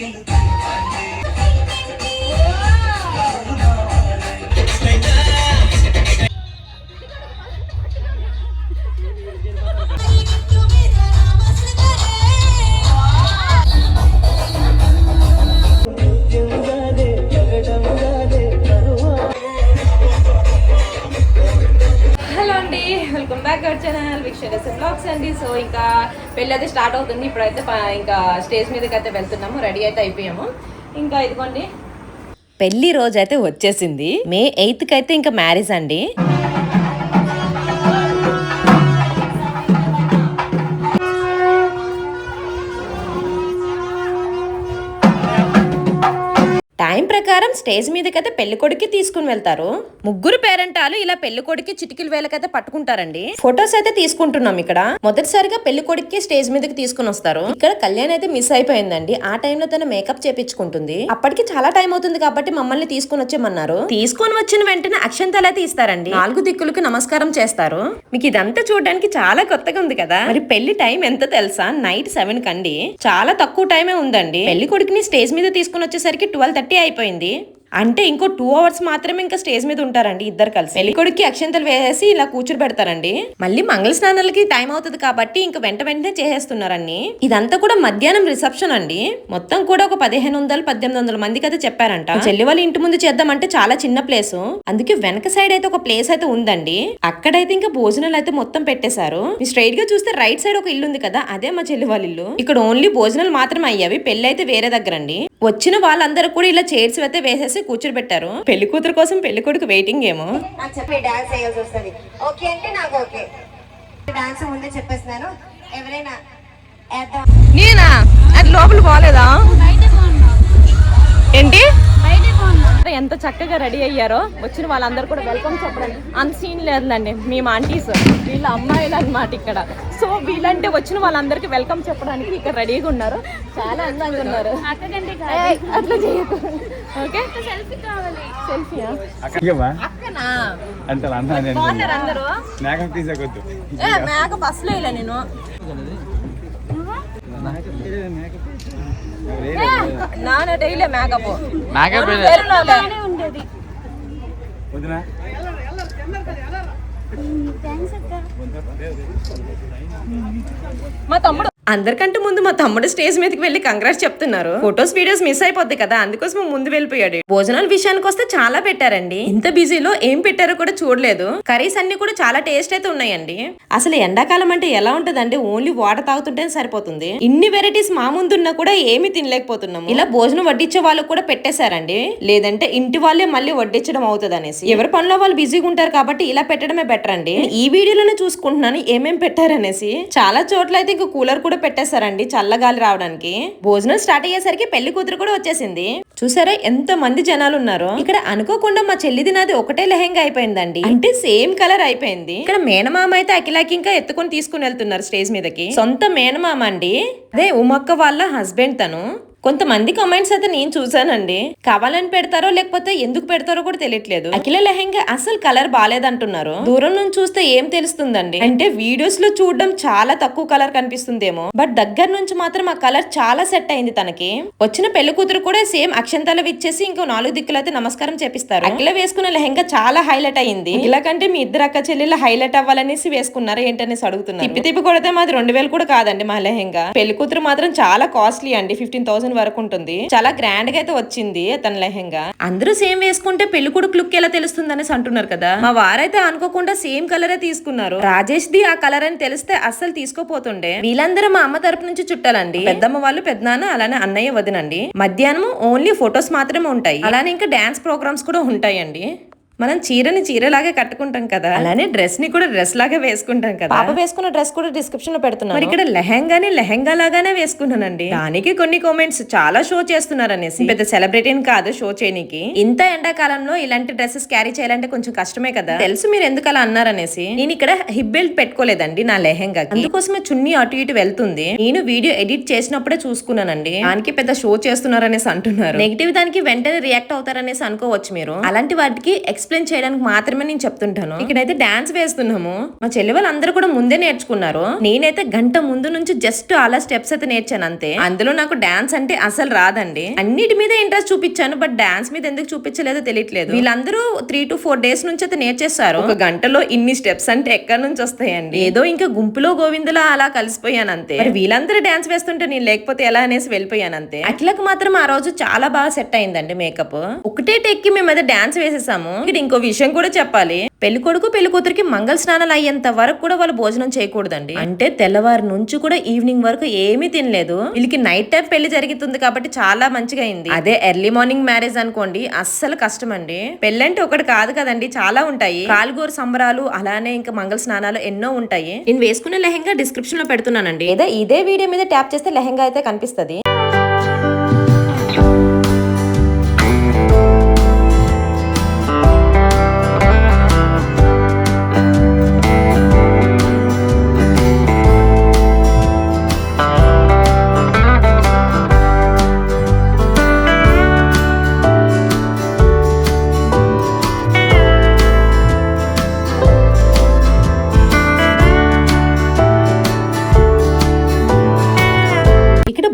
Welcome back our channel విక్షరస్ blogs అండి. So ఇంకా పెళ్ళి అయితే స్టార్ట్ అవుతుంది. ఇప్పుడైతే ఇంకా స్టేజ్ మీదకి అయితే వెళ్తున్నాము. రెడీ అయితే అయిపోయాము. ఇంకా ఇదిగోండి పెళ్లి రోజు అయితే వచ్చేసింది. May 8th అయితే ఇంకా మ్యారేజ్ అండి. టైం ప్రకారం స్టేజ్ మీదకైతే పెళ్లి కొడుకు తీసుకుని వెళ్తారు. ముగ్గురు పేరెంటాలు ఇలా పెళ్లి కొడుకు చిటికల వేలకైతే పట్టుకుంటారండి. ఫొటోస్ అయితే తీసుకుంటున్నాం. ఇక్కడ మొదటిసారిగా పెళ్లి కొడుకు స్టేజ్ మీదకి తీసుకుని వస్తారు. ఇక్కడ కళ్యాణ్ అయితే మిస్ అయిపోయిందండి. ఆ టైంలో తన మేకప్ చేపించుకుంటుంది. అప్పటికి చాలా టైం అవుతుంది కాబట్టి మమ్మల్ని తీసుకుని వచ్చేమన్నారు. తీసుకొని వచ్చిన వెంటనే అక్షంతలు అయితే ఇస్తారండి. 4 దిక్కులకు నమస్కారం చేస్తారు. మీకు ఇదంతా చూడడానికి చాలా కొత్తగా ఉంది కదా. మరి పెళ్లి టైం ఎంత తెలుసా? నైట్ 7 కండి. చాలా తక్కువ టైమే ఉందండి. పెళ్లి కొడుకుని స్టేజ్ మీద తీసుకుని వచ్చేసరికి 12:30 అయిపోయింది. అంటే ఇంకో 2 hours మాత్రమే ఇంకా స్టేజ్ మీద ఉంటారండి ఇద్దరు కలిసి. పెళ్లి కొడుక్కి అక్షంతలు వేసేసి ఇలా కూర్చుని పెడతారండి. మళ్ళీ మంగళ స్నానాలకి టైం అవుతుంది కాబట్టి ఇంకా వెంటనే చేసేస్తున్నారని. ఇదంతా కూడా మధ్యాహ్నం రిసెప్షన్ అండి. మొత్తం కూడా ఒక 1500-1800 మందికి అయితే చెప్పారంట. చెల్లి వాళ్ళ ఇంటి ముందు చేద్దామంటే చాలా చిన్న ప్లేస్, అందుకే వెనక సైడ్ అయితే ఒక ప్లేస్ అయితే ఉందండి. అక్కడైతే ఇంకా భోజనాలు అయితే మొత్తం పెట్టేశారు. స్ట్రైట్ గా చూస్తే రైట్ సైడ్ ఒక ఇల్లు ఉంది కదా, అదే మా చెల్లి వాళ్ళ ఇల్లు. ఇక్కడ ఓన్లీ భోజనాలు మాత్రమే అయ్యావి. పెళ్లి అయితే వేరే దగ్గర అండి. వచ్చిన వాళ్ళందరూ కూడా ఇలా చైర్స్ అయితే వేసేసి కూర్చొని పెట్టారు. పెళ్లి కూతురు కోసం పెళ్లి కొడుకు వెయిటింగ్ ఏమో. చెప్పి డాన్స్ చేయాల్సి వస్తుంది. ఓకే అంటే నాకు ఓకే. డాన్స్ ముందే చెప్పేస్తున్నాను. ఎవరైనా నేనా అది లోపల పోలేదా ఏంటి? ఎంత చక్కగా రెడీ అయ్యారో. వచ్చిన వాళ్ళందరూ కూడా వెల్కమ్ చెప్పడానికి అంత సీన్ లేదండి. మేము ఆంటీస్, వీళ్ళ అమ్మాయిలు అన్నమాట ఇక్కడ. సో వీళ్ళంటే వచ్చిన వాళ్ళందరికి వెల్కమ్ చెప్పడానికి ఇక్కడ రెడీగా ఉన్నారు. చాలా అందంగా ఉన్నారు. అట్లా చేయకు. ఓకే సెల్ఫీయా? అక్కనా బాగున్నారు అందరూ. మేకప్ అసలు వేయలే నేను. నానటైలే మేకప్ ఉండేది. మా తమ్ముడు అందరికంటే ముందు మా తమ్ముడు స్టేజ్ మీదకి వెళ్లి కంగ్రాట్స్ చెప్తున్నారు. ఫొటోస్ వీడియోస్ మిస్ అయిపోద్ది కదా, అందుకోసం ముందు వెళ్ళిపోయాడు. భోజనాల విషయానికి వస్తే చాలా పెట్టారండి. ఇంత బిజీలో ఏం పెట్టారో కూడా చూడలేదు. కర్రీస్ అన్ని కూడా చాలా టేస్ట్ అయితే ఉన్నాయండి. అసలు ఎండాకాలం అంటే ఎలా ఉంటదండి, ఓన్లీ వాటర్ తాగుతుంటే సరిపోతుంది. ఇన్ని వెరైటీస్ మా ముందున్నా కూడా ఏమి తినలేకపోతున్నాము. ఇలా భోజనం వడ్డించే వాళ్ళు కూడా పెట్టేశారండి. లేదంటే ఇంటి వాళ్ళే మళ్ళీ వడ్డించడం అవుతుంది అనేసి. ఎవరి పనిలో వాళ్ళు బిజీగా ఉంటారు కాబట్టి ఇలా పెట్టడమే బెటర్ అండి. ఈ వీడియోలోనే చూసుకుంటున్నాను ఏమేం పెట్టారనేసి. చాలా చోట్ల అయితే ఇంకా కూలర్ కూడా పెట్టేశారండి చల్లగాలి రావడానికి. భోజనం స్టార్ట్ అయ్యేసరికి పెళ్లి కూతురు కూడా వచ్చేసింది. చూసారా ఎంత మంది జనాలు ఉన్నారో. ఇక్కడ అనుకోకుండా మా చెల్లిది నాది ఒకటే లెహంగా అయిపోయిందండి. అంటే సేమ్ కలర్ అయిపోయింది. ఇక్కడ మేనమామ అయితే అఖిలాకి ఇంకా ఎత్తుకొని తీసుకుని వెళ్తున్నారు స్టేజ్ మీదకి. సొంత మేనమామ అండి. అదే ఉమక్క వాళ్ళ హస్బెండ్ తను. కొంతమంది కామెంట్స్ అయితే నేను చూసానండి. కావాలని పెడతారో లేకపోతే ఎందుకు పెడతారో కూడా తెలియట్లేదు. అఖిల లెహంగా అసలు కలర్ బాలేదంటున్నారు. దూరం నుంచి చూస్తే ఏం తెలుస్తుందండి, అంటే వీడియోస్ లో చూడడం చాలా తక్కువ కలర్ కనిపిస్తుందేమో, బట్ దగ్గర నుంచి మాత్రం ఆ కలర్ చాలా సెట్ అయింది తనకి. వచ్చిన పెళ్లి కూతురు కూడా సేమ్ అక్షంతలు ఇచ్చేసి ఇంకో 4 దిక్కులైతే నమస్కారం చేపిస్తారు. అఖిల వేసుకున్న లెహంగా చాలా హైలైట్ అయింది. ఇలా కంటే మీ ఇద్దరు అక్క చెల్లెలు హైలైట్ అవ్వాలనేసి వేసుకున్నారా ఏంటనేసి అడుగుతున్నారు. తిప్పి కొడితే మాది 2000 కూడా కాదండి మా లెహంగా. పెళ్లి కూతురు మాత్రం చాలా కాస్ట్లీ అండి. 15,000 వరకు ఉంటుంది. చాలా గ్రాండ్ గా అయితే వచ్చింది తన లెహంగా. అందరూ సేమ్ వేసుకుంటే పెళ్లి కొడుకు లుక్ ఎలా తెలుస్తుంది అనేసి అంటున్నారు కదా. మా వారైతే అనుకోకుండా సేమ్ కలరే తీసుకున్నారు. రాజేష్ ది ఆ కలర్ అని తెలిస్తే అస్సలు తీసుకోపోతుండే. వీళ్ళందరూ మా అమ్మ తరపు నుంచి చుట్టాలండి. పెద్దమ్మ వాళ్ళు, పెద్దనాన్న, అలానే అన్నయ్య, వదినండి. మధ్యాహ్నం ఓన్లీ ఫొటోస్ మాత్రమే ఉంటాయి. అలానే ఇంకా డాన్స్ ప్రోగ్రామ్స్ కూడా ఉంటాయండి. మనం చీరని చీరలాగే కట్టుకుంటాం కదా, అలానే డ్రెస్ ని కూడా డ్రెస్ లాగా వేసుకుంటాం కదా. పాప వేసుకున్న డ్రెస్ కూడా డిస్క్రిప్షన్ లో పెడుతున్నాను. మరి ఇక్కడ లెహంగాని లెహంగా లాగానే వేసుకున్నానండి. దానికి కొన్ని కామెంట్స్ చాలా షో చేస్తున్నారు అనేసి. పెద్ద సెలబ్రిటీని కాదు షో చేయనికి. ఇంత ఎండాకాలంలో ఇలాంటి డ్రెస్సెస్ క్యారీ చేయాలంటే కొంచెం కష్టమే కదా. తెలుసు మీరు ఎందుకు అలా అన్నారనేసి. నేను ఇక్కడ హిప్ బెల్ట్ పెట్టుకోలేదండి నా లెహంగా, అందుకోసమే చున్నీ అటు ఇటు వెళ్తుంది. నేను వీడియో ఎడిట్ చేసినప్పుడే చూసుకున్నానండి. దానికి పెద్ద షో చేస్తున్నారనేసి అంటున్నారు. నెగిటివ్ దానికి వెంటనే రియాక్ట్ అవుతారనేసి అనుకోవచ్చు మీరు. అలాంటి వాటికి ఎక్స్ప్లెయిన్ చేయడానికి మాత్రమే నేను చెప్తుంటాను. ఇక్కడైతే డాన్స్ వేస్తున్నాము. మా చెల్లి వాళ్ళందరూ కూడా ముందే నేర్చుకున్నారు. నేనైతే గంట ముందు నుంచి జస్ట్ అలా స్టెప్స్ అయితే నేర్చాను అంతే. అందులో నాకు డాన్స్ అంటే అసలు రాదండి. అన్నిటి మీద ఇంట్రెస్ట్ చూపించాను, బట్ డాన్స్ మీద ఎందుకు చూపించలేదో తెలియట్లేదు. వీళ్ళందరూ 3 to 4 days నుంచి అయితే నేర్చేస్తారు. ఒక గంటలో ఇన్ని స్టెప్స్ అంటే ఎక్కడి నుంచి వస్తాయండి? ఏదో ఇంకా గుంపులో గోవిందులా అలా కలిసిపోయాను అంతే. మరి వీళ్ళందరూ డాన్స్ వేస్తుంటే నేను లేకపోతే ఎలా అనేసి వెళ్ళిపోయాను అంతే. అట్లకు మాత్రం ఆ రోజు చాలా బాగా సెట్ అయిందండి మేకప్. ఒకటే టెక్కి మేమైతే డాన్స్ వేసేసాము. ఇక్కడ ఇంకో విషయం కూడా చెప్పాలి. పెళ్లి కొడుకు పెళ్లి కూతురికి మంగళ స్నానాలు అయ్యేంత వరకు కూడా వాళ్ళు భోజనం చేయకూడదండి. అంటే తెల్లవారు నుంచి కూడా ఈవినింగ్ వరకు ఏమీ తినలేదు. వీళ్ళకి నైట్ టైం పెళ్లి జరుగుతుంది కాబట్టి చాలా మంచిగా అయింది. అదే ఎర్లీ మార్నింగ్ మ్యారేజ్ అనుకోండి అస్సలు కష్టం అండి. పెళ్ళంటే ఒకటి కాదు కదండి, చాలా ఉంటాయి. కాలుగోరు సంబరాలు, అలానే ఇంకా మంగళ స్నానాలు ఎన్నో ఉంటాయి. నేను వేసుకునే లెహంగా డిస్క్రిప్షన్ లో పెడుతున్నానండి. లేదా ఇదే వీడియో మీద ట్యాప్ చేస్తే లెహంగా అయితే కనిపిస్తది.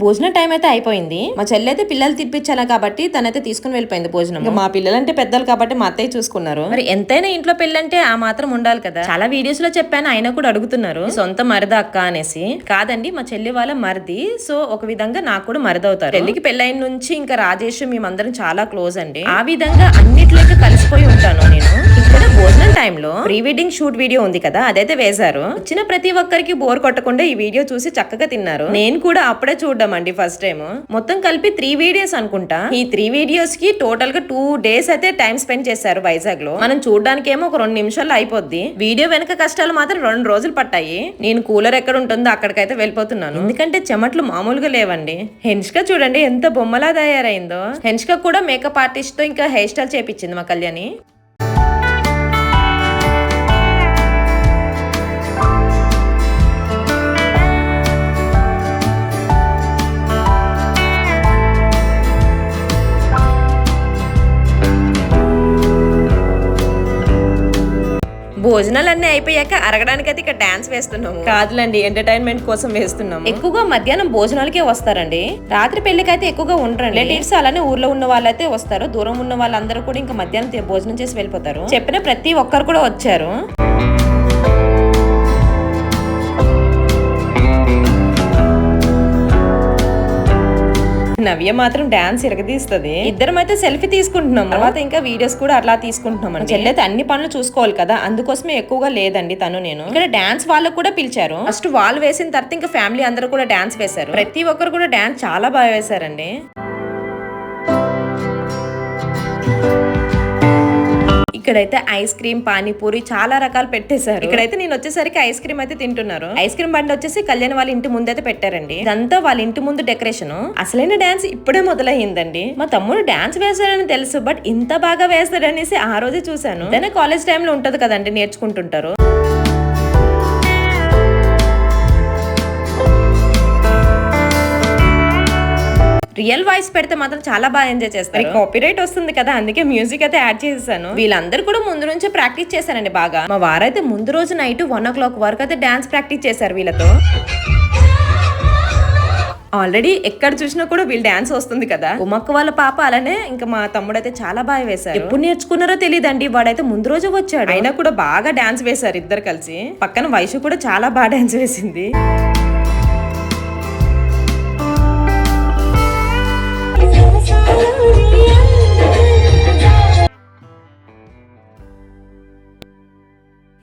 భోజనం టైం అయితే అయిపోయింది. మా చెల్లి అయితే పిల్లలు తినిపించాలా కాబట్టి తనైతే తీసుకుని వెళ్ళిపోయింది భోజనం. మా పిల్లలంటే పెద్దలు కాబట్టి మా అత్తయ్య చూసుకున్నారు. మరి ఎంతైనా ఇంట్లో పెళ్ళంటే ఆ మాత్రం ఉండాలి కదా. చాలా వీడియోస్ లో చెప్పాను, ఆయన కూడా అడుగుతున్నారు సొంత మరిద అక్క అనేసి. కాదండి, మా చెల్లి వాళ్ళ మరిది. సో ఒక విధంగా నాకు కూడా మరిదవుతారు. పెళ్లికి పెళ్ళైన నుంచి ఇంకా రాజేష్ మేమందరం చాలా క్లోజ్ అండి. ఆ విధంగా అన్నిట్లోకి కలిసిపోయి ఉంటాను నేను. ఇక్కడ భోజనం టైంలో ప్రీ వెడ్డింగ్ షూట్ వీడియో ఉంది కదా, అదైతే వేశారు. వచ్చిన ప్రతి ఒక్కరికి బోర్ కొట్టకుండా ఈ వీడియో చూసి చక్కగా తిన్నారు. నేను కూడా అప్పుడే చూడడం అండి ఫస్ట్ టైం. మొత్తం కలిపి 3 వీడియోస్ అనుకుంటా. ఈ 3 వీడియోస్ కి టోటల్ గా 2 days అయితే టైం స్పెండ్ చేశారు వైజాగ్ లో. మనం చూడడానికి ఏమో ఒక 2 నిమిషాల్లో అయిపోద్ది. వీడియో వెనక కష్టాలు మాత్రం 2 రోజులు పట్టాయి. నేను కూలర్ ఎక్కడ ఉంటుందో అక్కడికైతే వెళ్ళిపోతున్నాను, ఎందుకంటే చెమట్లు మామూలుగా లేవండి. హెన్షిక చూడండి ఎంత బొమ్మలా తయారైందో. హెన్షిక కూడా మేకప్ ఆర్టిస్ట్ తో ఇంకా హెయిర్ స్టైల్ చేపించింది మా కళ్యాణి. భోజనాలన్నీ అయిపోయాక అరగడానికి అయితే ఇక్కడ డాన్స్ వేస్తున్నాము. కాదులండి, ఎంటర్టైన్మెంట్ కోసం వేస్తున్నాము. ఎక్కువగా మధ్యాహ్నం భోజనాలకే వస్తారండి. రాత్రి పెళ్లికైతే ఎక్కువగా ఉండరండి. రిలేటివ్స్ అలానే ఊర్లో ఉన్న వాళ్ళైతే వస్తారు. దూరం ఉన్న వాళ్ళందరూ కూడా ఇంకా మధ్యాహ్నం భోజనం చేసి వెళ్ళిపోతారు. చెప్పిన ప్రతి ఒక్కరు కూడా వచ్చారు. నవ్య మాత్రం డాన్స్ ఇరగదీస్తుంది. ఇద్దరం అయితే సెల్ఫీ తీసుకుంటున్నాం, తర్వాత ఇంకా వీడియోస్ కూడా అట్లా తీసుకుంటున్నాం. చెల్లెతే అన్ని పనులు చూసుకోవాలి కదా, అందుకోసమే ఎక్కువగా లేదండి తను నేను. ఇక్కడ డాన్స్ వాళ్ళకు కూడా పిలిచారు. ఫస్ట్ వాళ్ళు వేసిన తర్వాత ఇంకా ఫ్యామిలీ అందరూ కూడా డాన్స్ వేశారు. ప్రతి ఒక్కరు కూడా డాన్స్ చాలా బాగా వేశారండి. ఇక్కడైతే ఐస్ క్రీమ్, పానీపూరి చాలా రకాలు పెట్టేశారు. ఇక్కడైతే నేను వచ్చేసరికి ఐస్ క్రీమ్ అయితే తింటున్నారు. ఐస్ క్రీమ్ బండి వచ్చేసి కళ్యాణ్ వాళ్ళ ఇంటి ముందైతే పెట్టారండి. ఇదంతా వాళ్ళ ఇంటి ముందు డెకరేషన్. అసలైన డాన్స్ ఇప్పుడే మొదలయ్యిందండి. మా తమ్ముడు డాన్స్ వేశాడని తెలుసు, బట్ ఇంత బాగా వేస్తాడనేసి ఆ రోజే చూసాను. ఏదైనా కాలేజ్ టైంలో ఉంటది కదండి, నేర్చుకుంటుంటారు. రియల్ వాయిస్ పెడితే మాత్రం చాలా బాగా ఎంజాయ్ చేస్తారు. కాపీరైట్ వస్తుంది కదా, అందుకే మ్యూజిక్ అయితే యాడ్ చేసేసాను. వీళ్ళందరూ కూడా ముందు నుంచే ప్రాక్టీస్ చేశారండి బాగా. మా వారైతే ముందు రోజు నైట్ 1 o'clock వరకు అయితే డాన్స్ ప్రాక్టీస్ చేశారు వీళ్ళతో. ఆల్రెడీ ఎక్కడ చూసినా కూడా వీళ్ళు డాన్స్ వస్తుంది కదా. ఉమ్మక్క వాళ్ళ పాప అలానే ఇంకా మా తమ్ముడు అయితే చాలా బాగా వేశారు. ఎప్పుడు నేర్చుకున్నారో తెలియదండి, వాడైతే ముందు రోజు వచ్చాడు. అయినా కూడా బాగా డాన్స్ వేశారు ఇద్దరు కలిసి. పక్కన వైషు కూడా చాలా బాగా డాన్స్ వేసింది.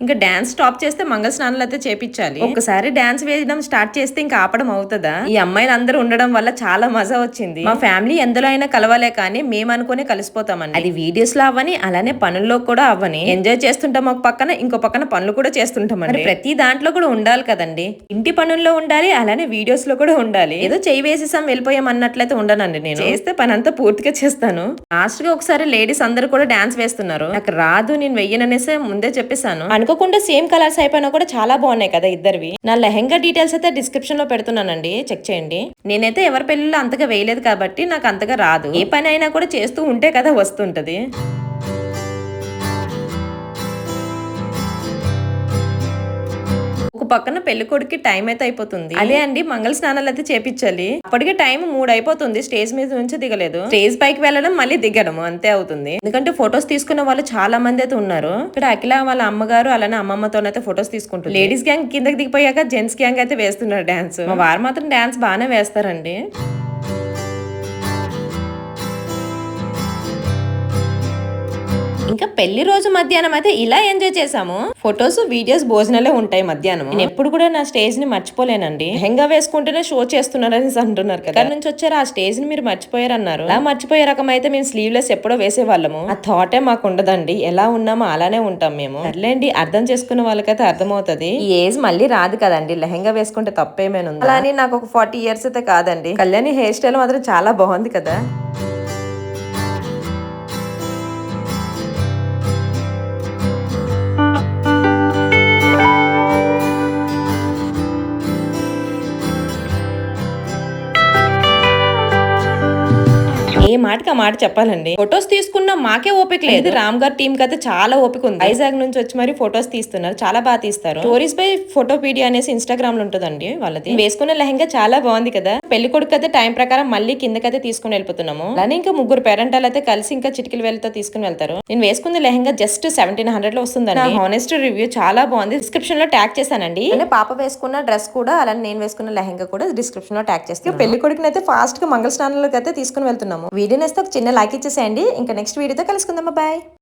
ఇంకా డాన్స్ స్టాప్ చేస్తే మంగళ స్నానాలు అయితే చేపించాలి. ఒకసారి డాన్స్ వేయడం స్టార్ట్ చేస్తే ఇంకా ఆపడం అవుతుందా? ఈ అమ్మాయిలు అందరూ ఉండడం వల్ల చాలా మజా వచ్చింది. మా ఫ్యామిలీ ఎందులో అయినా కలవాలే కానీ మేము అనుకునే కలిసిపోతామండి. అది వీడియోస్ లో అవ్వని, అలానే పనుల్లో కూడా అవ్వని. ఎంజాయ్ చేస్తుంటాం ఒక పక్కన, ఇంకో పక్కన పనులు కూడా చేస్తుంటామండి. ప్రతి దాంట్లో కూడా ఉండాలి కదండి. ఇంటి పనుల్లో ఉండాలి, అలానే వీడియోస్ లో కూడా ఉండాలి. ఏదో చెయ్యి వేసేసాం వెళ్ళిపోయాం అన్నట్లయితే ఉండనండి. నేను చేస్తే పని అంతా పూర్తిగా చేస్తాను. లాస్ట్ గా ఒకసారి లేడీస్ అందరూ కూడా డాన్స్ వేస్తున్నారు. నాకు రాదు, నేను వెయ్యననేసే ముందే చెప్పేశాను. అనుకోకుండా సేమ్ కలర్స్ అయిపోయినా కూడా చాలా బాగున్నాయి కదా ఇద్దరివి. నా లెహంగా డీటెయిల్స్ అయితే డిస్క్రిప్షన్ లో పెడుతున్నానండి, చెక్ చేయండి. నేనైతే ఎవరి పెళ్లిలో అంతగా వేయలేదు కాబట్టి నాకు అంతగా రాదు. ఏ పని అయినా కూడా చేస్తూ ఉంటే కదా వస్తుంటది. ఒక పక్కన పెళ్లి కొడుకు టైం అయితే అయిపోతుంది. అదే అండి మంగళ స్నానాలు అయితే చేపించాలి. అప్పటికే టైం 3 అయిపోతుంది. స్టేజ్ మీద నుంచి దిగలేదు. స్టేజ్ పైకి వెళ్ళడం మళ్ళీ దిగడం అంతే అవుతుంది. ఎందుకంటే ఫొటోస్ తీసుకున్న వాళ్ళు చాలా మంది అయితే ఉన్నారు. ఇక్కడ అఖిల వాళ్ళ అమ్మగారు అలానే అమ్మమ్మతోనైతే ఫొటోస్ తీసుకుంటారు. లేడీస్ గ్యాంగ్ కిందకి దిగిపోయాక జెంట్స్ గ్యాంగ్ అయితే వేస్తున్నారు డాన్స్. మా వారు మాత్రం డాన్స్ బాగానే వేస్తారండి. ఇంకా పెళ్లి రోజు మధ్యాహ్నం అయితే ఇలా ఎంజాయ్ చేసాము. ఫొటోస్ వీడియోస్ భోజనాలే ఉంటాయి మధ్యాహ్నం. నేను ఎప్పుడు కూడా నా స్టేజ్ ని మర్చిపోలేనండి. లెహంగా వేసుకుంటేనే షో చేస్తున్నారని అంటున్నారు కదా. నుంచి వచ్చారు ఆ స్టేజ్ ని మీరు మర్చిపోయారు అన్నారు. అలా మర్చిపోయే రకం అయితే మేము స్లీవ్లెస్ ఎప్పుడో వేసేవాళ్ళము. ఆ థాటే మాకు ఉండదండి. ఎలా ఉన్నామో అలానే ఉంటాం మేము. సర్లేండి అర్థం చేసుకున్న వాళ్ళకైతే అర్థమవుతుంది. ఈ ఏజ్ మళ్ళీ రాదు కదండి. లెహంగా వేసుకుంటే తప్పేమైనా అలా అని నాకు ఒక 40 years అయితే కాదండి. కళ్యాణి హెయిర్ స్టైల్ మాత్రం చాలా బాగుంది కదా. ఏ మాటకి ఆ మాట చెప్పాలండి. ఫొటోస్ తీసుకున్నా మాకే ఓపిక లేదు. రామ్ గారు టీం కి అయితే చాలా ఓపిక ఉంది. వైజాగ్ నుంచి వచ్చి మరి ఫొటోస్ తీస్తున్నారు. చాలా బాగా తీస్తారు. స్టోరీస్ బై ఫోటోపీడియా అనేసి ఇన్స్టాగ్రామ్ లో ఉంటుందండి వాళ్ళది. వేసుకున్న లెహంగా చాలా బాగుంది కదా. పెళ్లి కొడుకు అయితే టైం ప్రకారం మళ్ళీ కిందకైతే తీసుకుని వెళ్ళిపోతున్నాము. అలానే ఇంకా ముగ్గురు పేరెంటాలు అయితే కలిసి ఇంకా చిటికలు వెళ్తే తీసుకుని వెళ్తారు. నేను వేసుకున్న లెహంగా జస్ట్ 1700 లో వస్తుందండి. హానెస్ట్ రివ్యూ చాలా బాగుంది. డిస్క్రిప్షన్ లో ట్యాగ్ చేశానండి. పాప వేసుకున్న డ్రెస్ కూడా అలానే నేను వేసుకున్న లెహంగా కూడా డిస్క్రిప్షన్ లో ట్యాగ్ చేస్తాను. పెళ్లి కొడుకుని అయితే ఫాస్ట్ గా మంగళ స్నానాలకు అయితే తీసుకుని వెళ్తున్నాము. వీడియో నేస్తే ఒక చిన్న లైక్ ఇచ్చేసేయండి. ఇంకా నెక్స్ట్ వీడియోతో కలుసుకుందాం. బాయ్.